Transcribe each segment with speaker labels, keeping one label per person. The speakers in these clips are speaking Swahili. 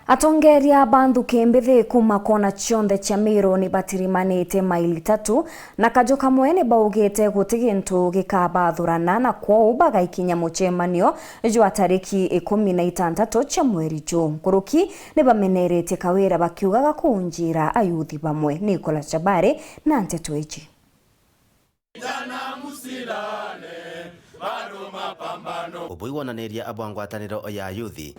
Speaker 1: Atongeria bandu kembithi kuma kona cionthe cia Meru ni batirimanite maili 3 na kajo kamwe ni baugite guti gintu gikabathurana na kwou bagaikinya mucemanio jwa tariki 16 cia mweri June. Nkuruki ni bamenerete kawira bakiugaga kunjira ayuthi bamwe. Nicolas Chabare na Nteto Eji.
Speaker 2: Ubui wonaniria abo ngwataniro ya ayuthi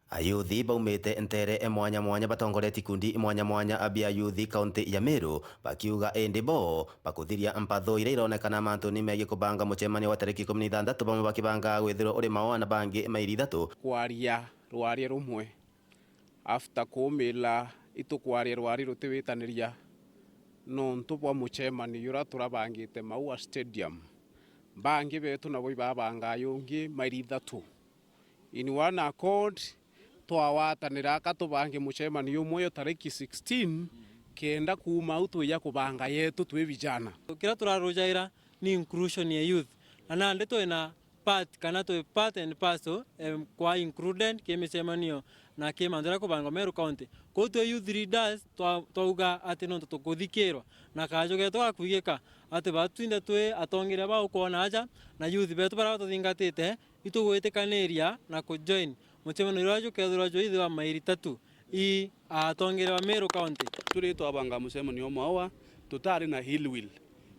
Speaker 2: ayuthi baumite ntere mwanya mwanya batongoreti kundi mwanya mwanya abia ayuthi kaunti ya Meru bakiuga indi bo bakuthiria mpatho ira ironekana mantu ni megi kubanga mucemanio wa tariki 16 bamwe bakibanga gwithiro uri mawa na bangi maili 3
Speaker 3: kwaria rwari rumwe after kumila itukwaria rwari rutiwitaniria nontu bwa mucemanio ura turabangite Maua Stadium bangi betu nabo ibabanga yungi maili 3 in one accord twawatanira katubange mucemanio umwe tariki 16 kenda kuma utu ya kubanga yetu twe vijana
Speaker 4: kira turarojaira ni inclusion ya youth ana ndeto ina part kana to part and parcel kwa included kemicemanio na kemandira kubanga Meru County ko to youth leaders twauga ati no tukuthikirwa na kajo geto gakuigika ati batwinde twe atongire ba ukona aja na youth betu bara tuthingatite itugwitikanĩria na kujoin mucemanio rajo kethura jo ithiwa maili 3 i atongire wa Meru County
Speaker 3: turi twabanga mucemanio mwa tutari na hill will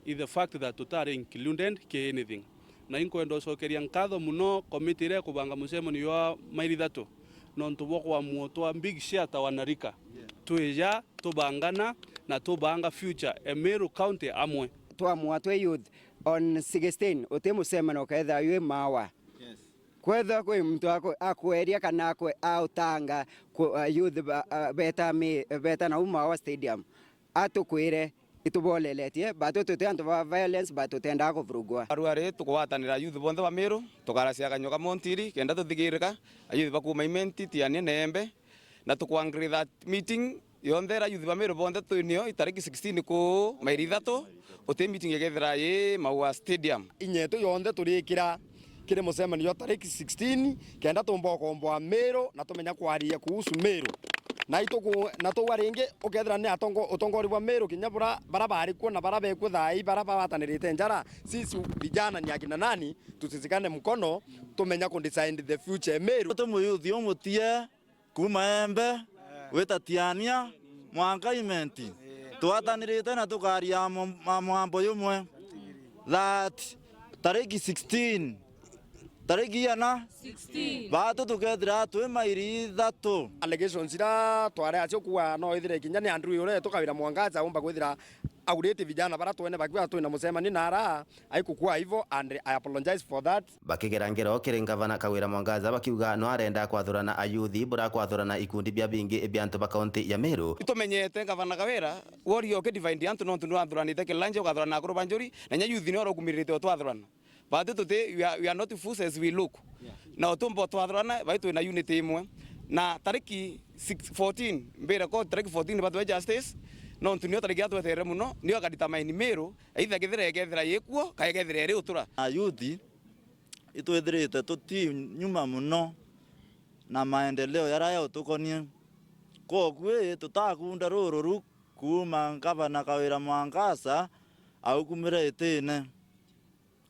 Speaker 3: is the fact that tutari included ke anything na inkwendo sokeria nkatho muno committee re kubanga mucemanio wa maili 3 nontu bokwa muoto big share wanarika tueja tubangana na tubanga future Meru County amwe
Speaker 5: twamwa twe youth on 16 utemucemano ketha ywe mawa kwetha kwe mtu akweria kana akwe autanga youth beta na Maua Stadium atukwire ituboleletie batu tutantu ba violence batu tenda kuvurugwa
Speaker 3: arware tukwatanira youth bonthe ba Meru tukaracia kanyoka montiri kenda tuthigirika youth bakuma imenti tianie nembe na tukwangree that meeting yondera youth ba Meru bonthe tunio itariki 16 ku maili 3 uti meeting yegethira ye Maua Stadium
Speaker 6: inyeto yonthe turikira kire mucemanio tariki 16 kenda tumbokomboa Meru na tumenya kwaria kuhusu Meru na ituku na twaringe ukethira ni utongori wa Meru kinya barabara ku na barabara ku thai barabara batanirite njara sisi vijana ni akina nani tusizikane mkono tumenya ku design the future Meru
Speaker 7: tumuyuthi umutie kuma embe wetatiania mwangaiment twatanirite na tukaria mambo yumwe that tariki 16 tariki yana 16 batu tukethira twe maili 3
Speaker 6: allegations ira tware acio kuwa no ithire kinya ni Andrew ure tukawira mwangaza umba kwithira aurete vijana bara twene bakiwa twina mucemani nara aikukua hivyo and I apologize for that
Speaker 2: bakigera ngero kiri gavana Kawira Mwangaza bakiuga no arenda kwathurana ayuthi bura kwathurana ikundi bia bingi biantu ba kaunti ya Meru
Speaker 3: itumenyete gavana Kawira worio ke divide antu no tundu athuranite kilanje ugathurana akuru banjuri na nya youth ni oro kumirite twathurana but today we are not fools as we look na utumbo twathurana baitu na unity imwe na tariki 14 mbere ko tariki 14 batu justice no tunio tariki atwetere muno nio akaditamaini Meru either gethira yekuo kae gethira eri utura
Speaker 7: ayuthi itwethirite tuti nyuma muno na maendeleo yaraya utukonie kokwe tutakunda rururu kuma gavana Kawira Mwangaza aukumire itine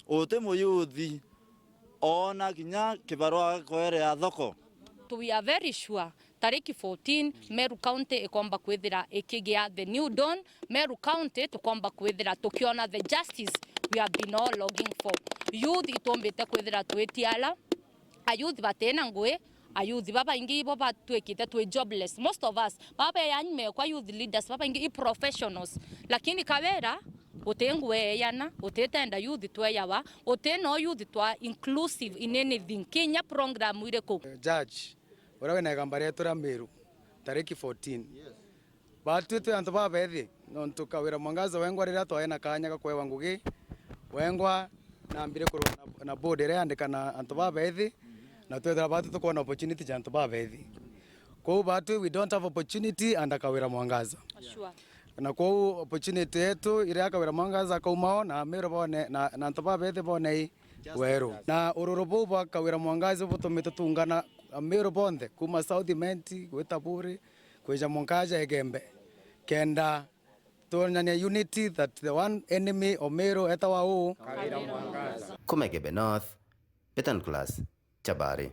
Speaker 7: ote muyuthi ona kinya kibarua kwere thoko.
Speaker 8: We are very sure tariki 14 Meru County ikomba kwithira ikigia the new dawn Meru County tukomba kwithira tukiona the justice we have been all longing for. Youth itombete kwithira twetiala ayuthi batena ngwe ayuthi baba ingi bo batwekite twe jobless most of us baba yanyime kwa youth leaders baba ingi professionals lakini Kawira utengwe yana utetenda youth twayawa uteno youth twa inclusive in anything Kenya program wireko
Speaker 6: judge urawe na gambare tura Meru tariki 14 batu tu antu babethi no Kawira Mwangaza wengwa rira twaena kanya gakwewa ngugi wengwa na mbire kurwa na board ire andikana antu babethi na twethira batu tukona opportunity ja antu babethi ko batu we don't have opportunity and Kawira Mwangaza
Speaker 8: sure
Speaker 6: na kwa opportunity yetu ile Kawira Mwangaza kaumao na Meru bone na antu babethi bone weru na ururu bau bakawira mwangazi butumite tungana Meru bonthe kuma South Menti gwita buri kwija Monkaja Egembe kenda tuonania unity that the one enemy of Meru etawa u kawira mwangaza
Speaker 2: Kuma Egembe North, Betan Class, Chabari.